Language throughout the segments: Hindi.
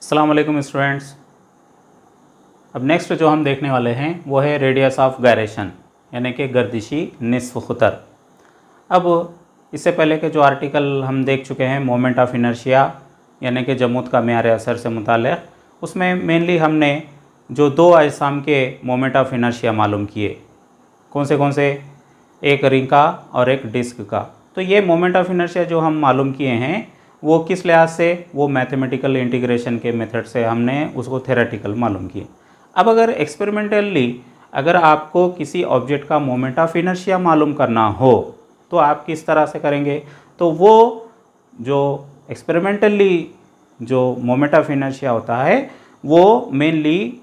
अस्सलाम वालेकुम स्टूडेंट्स। अब नेक्स्ट जो हम देखने वाले हैं वो है रेडियस ऑफ गायरेशन यानी कि गर्दिशी निस्फ खुतर। अब इससे पहले के जो आर्टिकल हम देख चुके हैं मोमेंट ऑफ इनर्शिया यानी कि जमूत का मेयार असर से मुताल्लिक़, उसमें मेनली हमने जो दो अजसाम के मोमेंट ऑफ इनर्शिया मालूम किए। कौन से? एक रिंग का और एक डिस्क का। तो ये मोमेंट ऑफ इनर्शिया जो हम मालूम किए हैं वो किस लिहाज से, वो मैथमेटिकल इंटीग्रेशन के मेथड से हमने उसको थ्योरेटिकल मालूम किए। अब अगर एक्सपेरिमेंटली अगर आपको किसी ऑब्जेक्ट का मोमेंट ऑफ इनर्शिया मालूम करना हो तो आप किस तरह से करेंगे? तो वो जो एक्सपेरिमेंटली जो मोमेंट ऑफ इनर्शिया होता है वो मेनली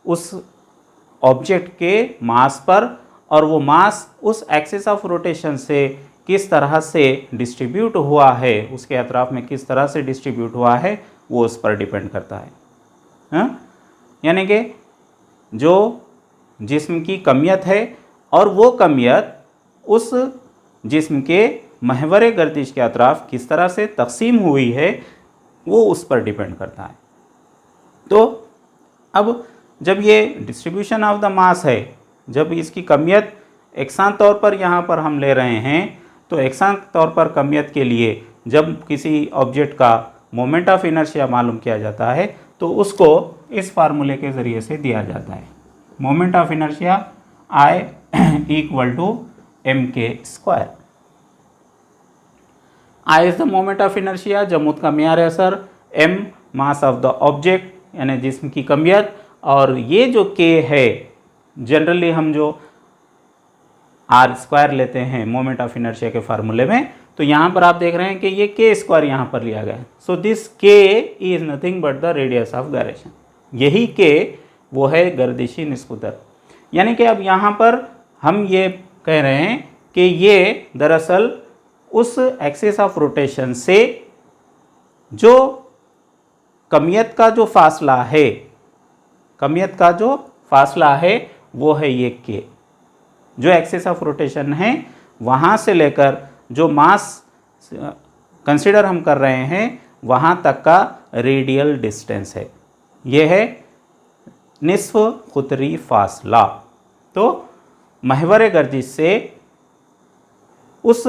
उस ऑब्जेक्ट के मास पर और वो मास उस एक्सिस ऑफ रोटेशन से किस तरह से डिस्ट्रीब्यूट हुआ है, उसके अतराफ में किस तरह से डिस्ट्रीब्यूट हुआ है वो उस पर डिपेंड करता है। यानी कि जो जिस्म की कमियत है और वो कमियत उस जिस्म के महवर गर्दिश के अतराफ किस तरह से तकसीम हुई है वो उस पर डिपेंड करता है। तो अब जब ये डिस्ट्रीब्यूशन ऑफ द मास है, जब इसकी कमियत एकसान तौर पर यहाँ पर हम ले रहे हैं, तो एकसान तौर पर कमियत के लिए जब किसी ऑब्जेक्ट का मोमेंट ऑफ इनर्शिया मालूम किया जाता है तो उसको इस फार्मूले के ज़रिए से दिया जाता है। Moment of inertia I equal to mk²। I is the moment of inertia, जमूत का मेयार असर, m mass of the object यानी जिस्म की कमियत, और ये जो k है जनरली हम जो r² लेते हैं मोमेंट ऑफ इनर्शिया के फार्मूले में, तो यहाँ पर आप देख रहे हैं कि ये k² यहाँ पर लिया गया है। So this k is nothing but the radius of gyration. यही k वो है गर्दिशी निस्कुतर। यानी कि अब यहाँ पर हम ये कह रहे हैं कि ये दरअसल उस एक्सिस ऑफ रोटेशन से जो कमियत का जो फासला है, कमियत का जो फासला है वो है ये k। जो एक्सिस ऑफ रोटेशन है वहाँ से लेकर जो मास कंसिडर हम कर रहे हैं वहाँ तक का रेडियल डिस्टेंस है, ये है निस्फ खुतरी फासला। तो महवर गर्दिश से उस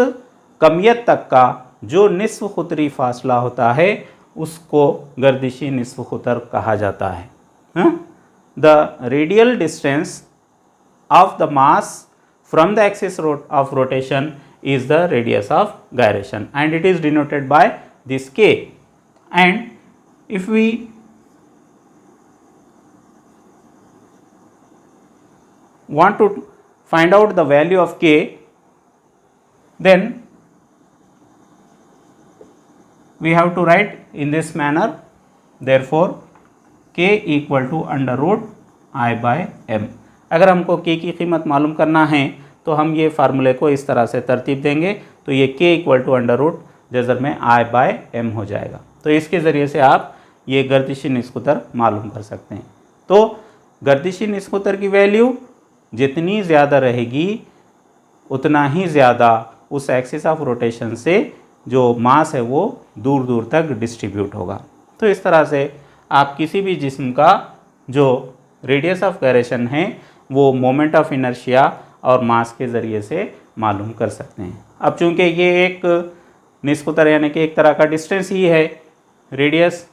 कमियत तक का जो निस्फ खुतरी फासला होता है उसको गर्दिशी निस्फ खुतर कहा जाता है। The radial distance of the mass from the axis of rotation is the radius of gyration and it is denoted by this k. And if we want to find out the value of k, then we have to write in this manner, therefore k equal to under root I by m। अगर हमको k की कीमत मालूम करना है तो हम ये फार्मूले को इस तरह से तरतीब देंगे तो ये k equal to under root जज़र में I बाय m हो जाएगा। तो इसके ज़रिए से आप ये गर्दिशी निस्कुतर मालूम कर सकते हैं। तो गर्दिशी निस्कुतर की वैल्यू जितनी ज़्यादा रहेगी उतना ही ज़्यादा उस एक्सिस ऑफ रोटेशन से जो मास है वो दूर दूर तक डिस्ट्रीब्यूट होगा। तो इस तरह से आप किसी भी जिस्म का जो रेडियस ऑफ गायरेशन है वो मोमेंट ऑफ इनर्शिया और मास के ज़रिए से मालूम कर सकते हैं। अब चूंकि ये एक निस्कुतर यानी कि एक तरह का डिस्टेंस ही है, रेडियस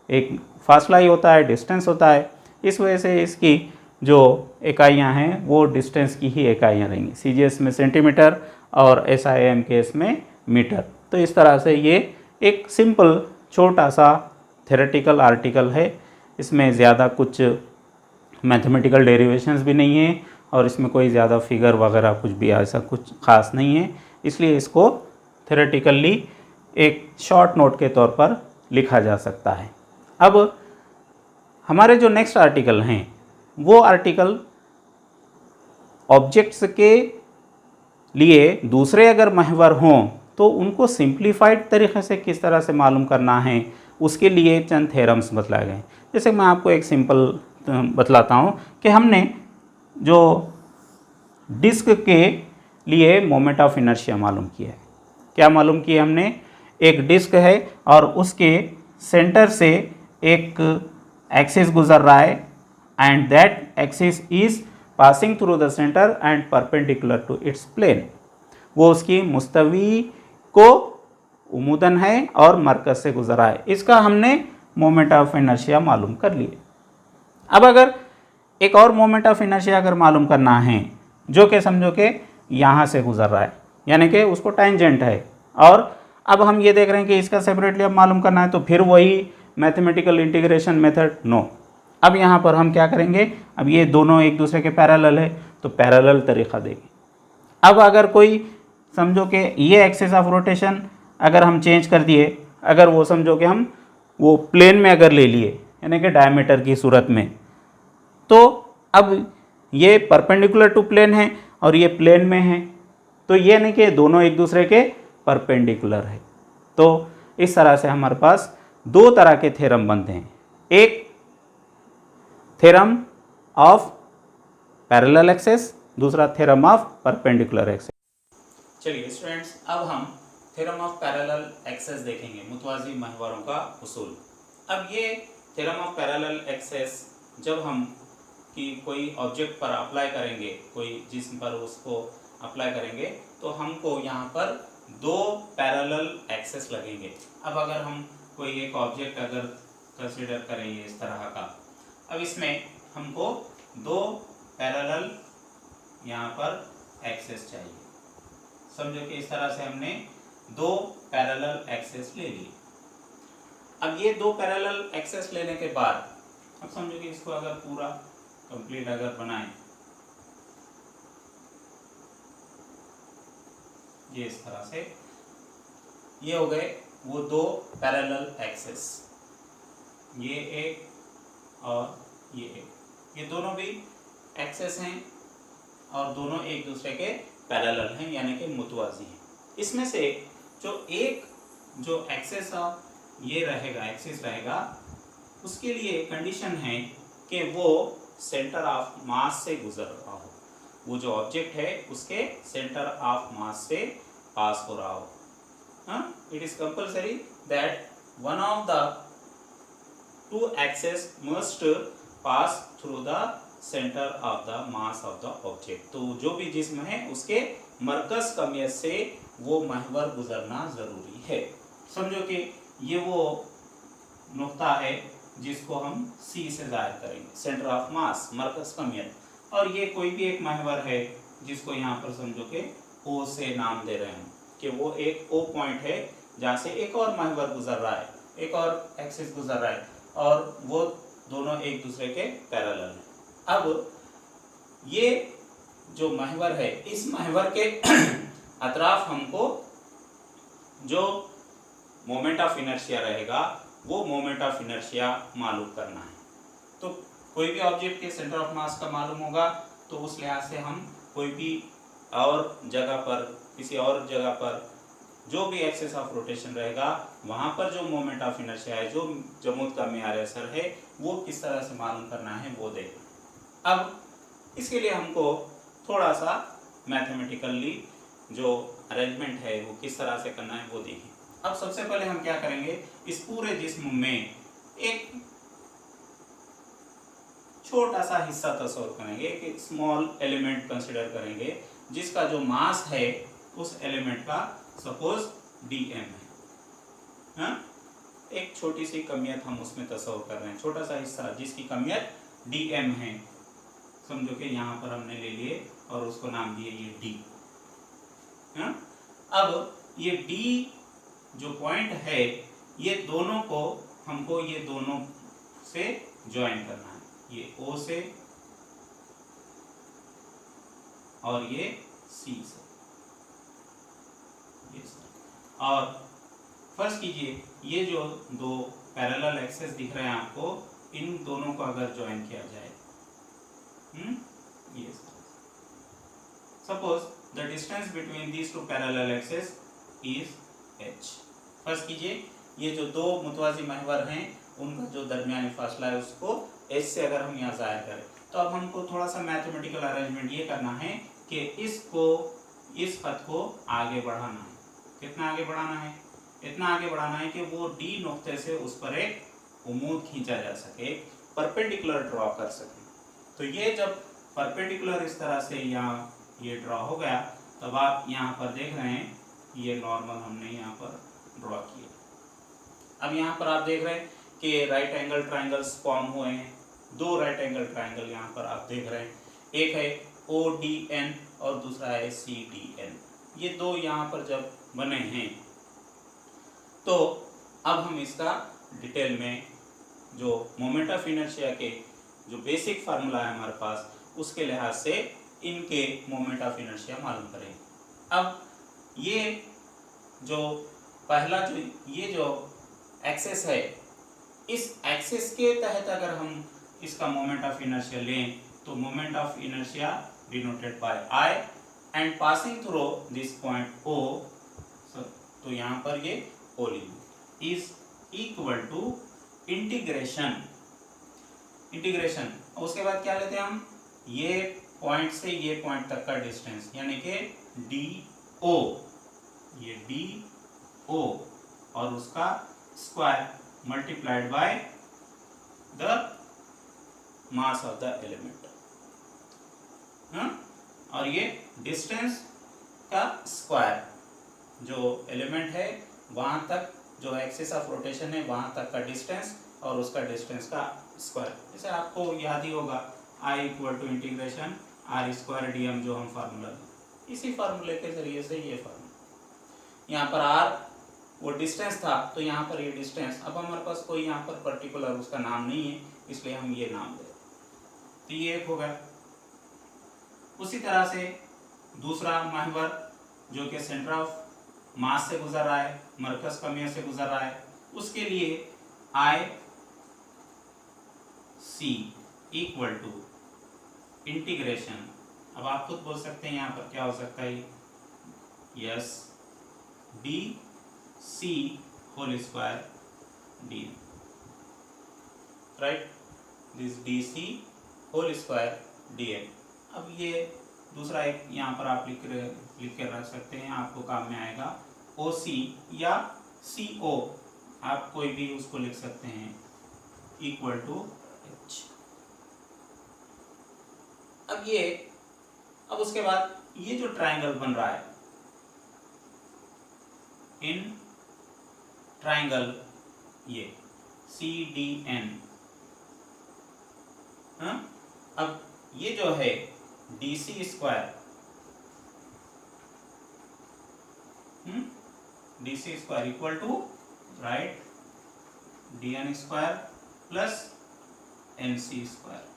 एक फासला ही होता है, डिस्टेंस होता है, इस वजह से इसकी जो इकाइयाँ हैं वो डिस्टेंस की ही इकाइयाँ रहेंगी। CGS में सेंटीमीटर और SI केस में मीटर। तो इस तरह से ये एक सिंपल छोटा सा थ्योरेटिकल आर्टिकल है, इसमें ज़्यादा कुछ मैथमेटिकल डेरिवेशंस भी नहीं है और इसमें कोई ज़्यादा फिगर वगैरह कुछ भी ऐसा कुछ ख़ास नहीं है, इसलिए इसको थ्योरेटिकली एक शॉर्ट नोट के तौर पर लिखा जा सकता है। अब हमारे जो नेक्स्ट आर्टिकल हैं वो आर्टिकल ऑब्जेक्ट्स के लिए दूसरे अगर महवर हों तो उनको सिंप्लीफाइड तरीक़े से किस तरह से मालूम करना है उसके लिए चंद थ्योरम्स बतलाए गए। जैसे मैं आपको एक सिंपल बतलाता हूँ कि हमने जो डिस्क के लिए मोमेंट ऑफ इनर्शिया मालूम किया है। क्या मालूम किया हमने? एक डिस्क है और उसके सेंटर से एक एक्सिस गुजर रहा है and that axis is passing through the centre and perpendicular to its plane, वो उसकी मुस्तवी को उमूदन है और मरकज से गुजर रहा है। इसका हमने मोमेंट ऑफ इनर्शिया मालूम कर लिए। अब अगर एक और मोमेंट ऑफ इनर्शिया अगर मालूम करना है जो कि समझो कि यहाँ से गुजर रहा है, यानी कि उसको टेंजेंट है, और अब हम ये देख रहे हैं कि इसका सेपरेटली अब मालूम करना है, तो फिर वही मैथमेटिकल इंटीग्रेशन मेथड नो। अब यहाँ पर हम क्या करेंगे, अब ये दोनों एक दूसरे के पैरेलल है तो पैरेलल तरीक़ा देंगे। अब अगर कोई समझो कि ये एक्सिस ऑफ रोटेशन अगर हम चेंज कर दिए, अगर वो समझो कि हम वो प्लेन में अगर ले लिए यानी कि डायमीटर की सूरत में, तो अब ये परपेंडिकुलर टू प्लेन है और ये प्लेन में है, तो ये नहीं कि दोनों एक दूसरे के परपेंडिकुलर है। तो इस तरह से हमारे पास दो तरह के थ्योरम बनते हैं, एक थ्योरम ऑफ पैरेलल एक्सिस, दूसरा थ्योरम ऑफ परपेंडिकुलर एक्सिस। चलिए स्टूडेंट्स, अब हम थ्योरम ऑफ पैरेलल एक्सिस देखेंगे, मुतवाज़ी महवरों का उसूल। अब ये थ्योरम ऑफ पैरेलल एक्सिस जब हम कि कोई ऑब्जेक्ट पर अप्लाई करेंगे, कोई जिस्म पर उसको अप्लाई करेंगे, तो हमको यहाँ पर दो पैरेलल एक्सिस लगेंगे। अब अगर हम कोई एक ऑब्जेक्ट अगर कंसीडर करेंगे इस तरह का, अब इसमें हमको दो पैरेलल यहाँ पर एक्सिस चाहिए। समझो कि इस तरह से हमने दो पैरेलल एक्सिस ले लिए। अब ये दो पैरेलल एक्सिस लेने के बाद अब समझो कि इसको अगर पूरा कंप्लीट अगर बनाएं, ये इस तरह से, ये हो गए वो दो पैरेलल एक्सिस, ये एक और ये एक, ये दोनों भी एक्सिस हैं और दोनों एक दूसरे के पैरेलल हैं यानी कि मुतवाज़ी हैं। इसमें से एक जो एक्सिस ये रहेगा, एक्सिस रहेगा, उसके लिए कंडीशन है कि वो सेंटर ऑफ मास से गुजर रहा हो, वो जो ऑब्जेक्ट है उसके सेंटर ऑफ मास से पास हो रहा हो। It is compulsory that one of the two axis must pass through the centre of the mass of the object. तो जो भी जिस्म है उसके मरकज कमियत से वो महवर गुजरना जरूरी है। समझो कि ये वो नुक्ता है जिसको हम सी से जाहिर करेंगे, सेंटर ऑफ मास, मरकज कमियत, और ये कोई भी एक महवर है जिसको यहाँ पर समझो कि ओ से नाम दे रहे हैं कि वो एक ओ पॉइंट है जहाँ से एक और महवर गुजर रहा है, एक और एक्सिस गुजर रहा है, और वो दोनों एक दूसरे के पैरेलल हैं। अब ये जो महवर है, इस महवर के अतराफ हमको जो मोमेंट ऑफ इनर्शिया रहेगा वो मोमेंट ऑफ इनर्शिया मालूम करना है। तो कोई भी ऑब्जेक्ट के सेंटर ऑफ मास का मालूम होगा तो उस लिहाज से हम कोई भी और जगह पर, किसी और जगह पर जो भी एक्सिस ऑफ रोटेशन रहेगा वहाँ पर जो मोमेंट ऑफ इनर्शिया है, जो जमूद का मियार असर है, वो किस तरह से मालूम करना है वो देखना। अब इसके लिए हमको थोड़ा सा मैथमेटिकली जो अरेंजमेंट है वो किस तरह से करना है वो देखें। अब सबसे पहले हम क्या करेंगे, इस पूरे जिस्म में एक छोटा सा हिस्सा तस्वीर करेंगे, एक स्मॉल एलिमेंट कंसीडर करेंगे जिसका जो मास है उस एलिमेंट का सपोज dm है। एक छोटी सी कमियत हम उसमें तस्वीर कर रहे हैं, छोटा सा हिस्सा जिसकी कमियत dm है। समझो कि यहाँ पर हमने ले लिए और उसको नाम दिए ये d। अब ये d जो पॉइंट है, ये दोनों को हमको ये दोनों से ज्वाइन करना है, ये O से और ये C से। और फर्ज कीजिए ये जो दो पैरेलल एक्सिस दिख रहे हैं आपको, इन दोनों को अगर ज्वाइन किया जाए, ये suppose the distance between these two parallel axis is h। फर्ज कीजिए ये जो दो मुतवाज़ी महवर हैं उनका जो दरमियानी फासला है उसको h से अगर हम यहाँ ज़ाहिर करें, तो अब हमको थोड़ा सा मैथमेटिकल अरेंजमेंट ये करना है कि इसको, इस पथ को आगे बढ़ाना है। कितना आगे बढ़ाना है? इतना आगे बढ़ाना है कि वो d नुक्ते से उस पर एक उम्मीद खींचा जा सके, परपेंडिकुलर ड्रॉ कर सके। तो ये जब परपेंडिकुलर इस तरह से यहाँ ये ड्रॉ हो गया, तब आप यहाँ पर देख रहे हैं ये नॉर्मल हमने यहाँ पर ड्रॉ किया। अब यहाँ पर आप देख रहे हैं कि राइट एंगल ट्राइंगल्स फॉर्म हुए हैं, दो राइट एंगल ट्राइंगल यहाँ पर आप देख रहे हैं, एक है ODN और दूसरा है CDN। ये दो यहाँ पर जब बने हैं तो अब हम इसका डिटेल में जो मोमेंट ऑफ इनर्शिया के जो बेसिक फार्मूला है हमारे पास, उसके लिहाज से इनके मोमेंट ऑफ इनर्शिया मालूम करें। अब ये जो पहला ये जो एक्सेस है, इस एक्सेस के तहत अगर हम इसका मोमेंट ऑफ इनर्शिया लें तो moment of inertia denoted by I and passing through this point O, तो यहाँ पर ये O is equal to integration, उसके बाद क्या लेते हैं हम, ये पॉइंट से ये पॉइंट तक का डिस्टेंस यानी कि DO, ये DO और उसका square multiplied by the mass of the element, और ये डिस्टेंस का स्क्वायर, जो एलिमेंट है वहां तक जो एक्सिस ऑफ रोटेशन है वहां तक का डिस्टेंस और उसका डिस्टेंस का स्क्वायर। जैसे आपको याद ही होगा I equal to integration R square DM, जो हम फार्मूला, इसी फार्मूले के जरिए से ये फार्मूला, यहाँ पर R वो डिस्टेंस था तो यहाँ पर ये डिस्टेंस, अब हमारे पास कोई यहाँ पर पर्टिकुलर उसका नाम नहीं है इसलिए हम ये नाम दे, तो ये एक हो गया। उसी तरह से दूसरा महवर जो कि सेंटर ऑफ मास से गुजर रहा है, मरकज कमिया से गुजर रहा है, उसके लिए IC इक्वल टू इंटीग्रेशन, अब आप खुद बोल सकते हैं यहाँ पर क्या हो सकता है, yes DC whole square DM, right, this DC whole square DM। अब ये दूसरा एक यहाँ पर आप लिख के रख सकते हैं, आपको काम में आएगा OC या CO, आप कोई भी उसको लिख सकते हैं, इक्वल टू H। अब उसके बाद ये जो ट्राइंगल बन रहा है, इन ट्राइंगल ये CDN, अब ये जो है DC square, DC square equal to right DN square plus NC square,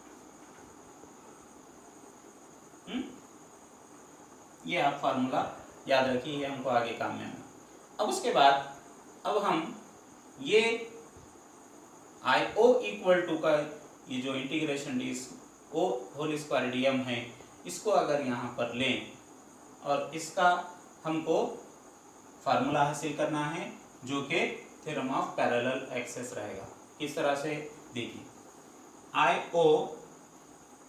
ये आप फार्मूला याद रखिए, ये हमको आगे काम में आना। अब उसके बाद अब हम ये IO इक्वल टू का ये जो integration DO whole square DM है, इसको अगर यहाँ पर लें और इसका हमको फार्मूला हासिल करना है जो कि थ्योरम ऑफ पैरेलल एक्सेस रहेगा। किस तरह से, देखिए IO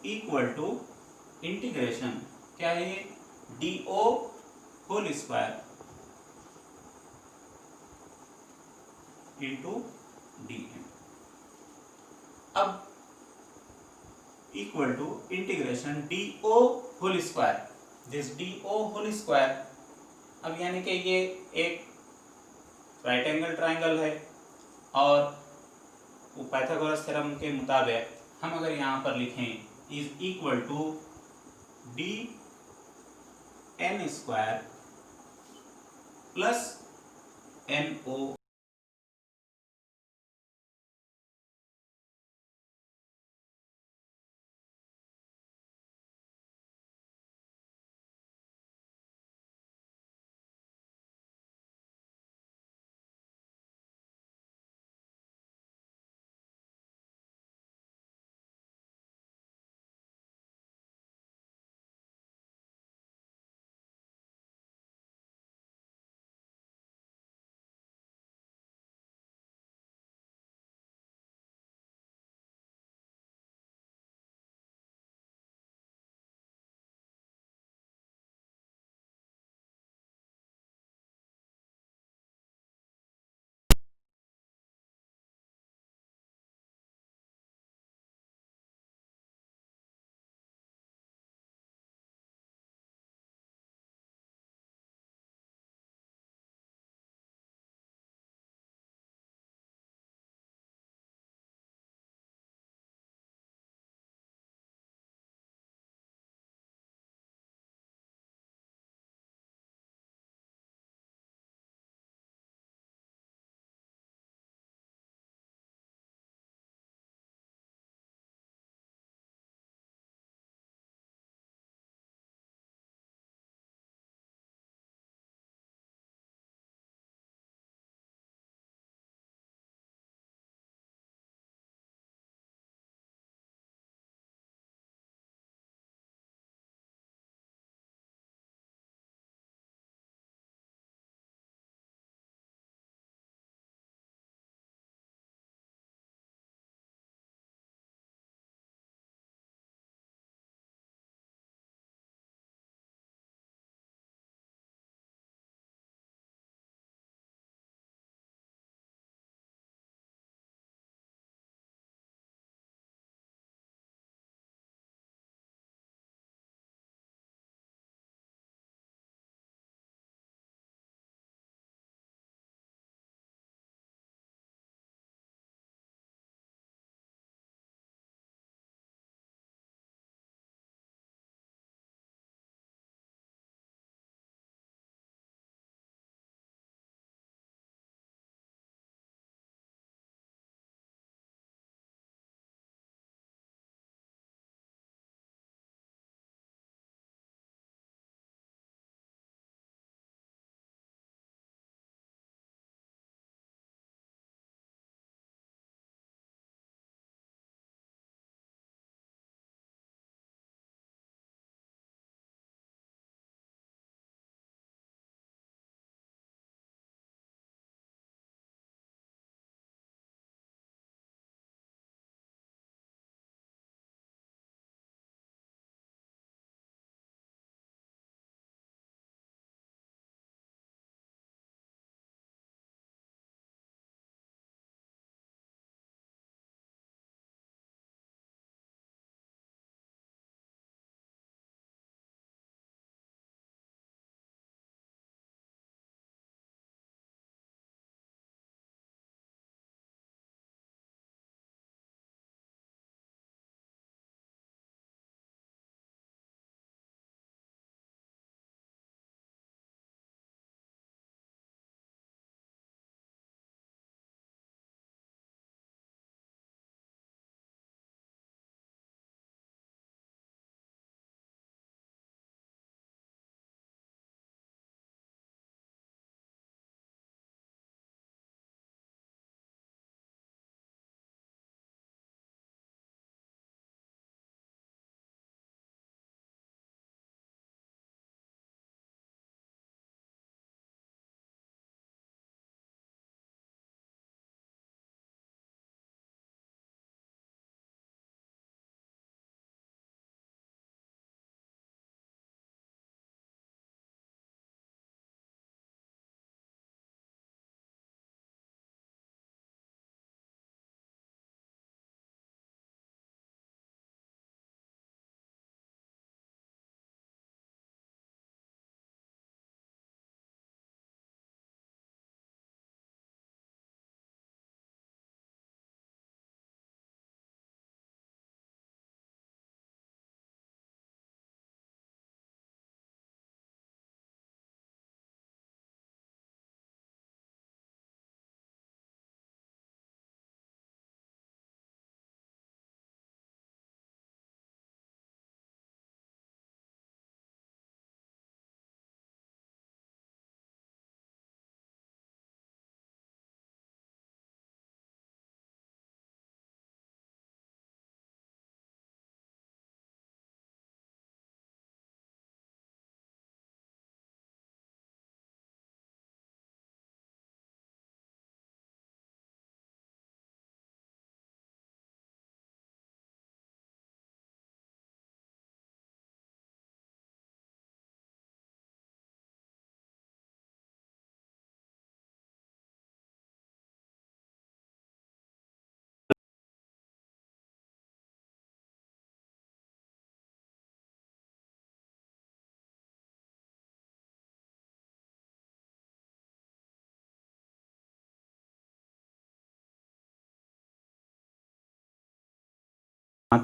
इक्वल टू इंटीग्रेशन क्या है, ये DO whole square into DM, अब equal to integration DO whole square, this DO whole square, अब यानी कि ये एक राइट एंगल ट्राइंगल है और वो पाइथागोरस थ्योरम के मुताबिक हम अगर यहाँ पर लिखें is equal to DN square plus NO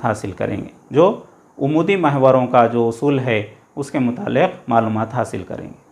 हासिल करेंगे, जो उमूदी महवरों का जो उसूल है उसके मुतालिक मालूमात हासिल करेंगे।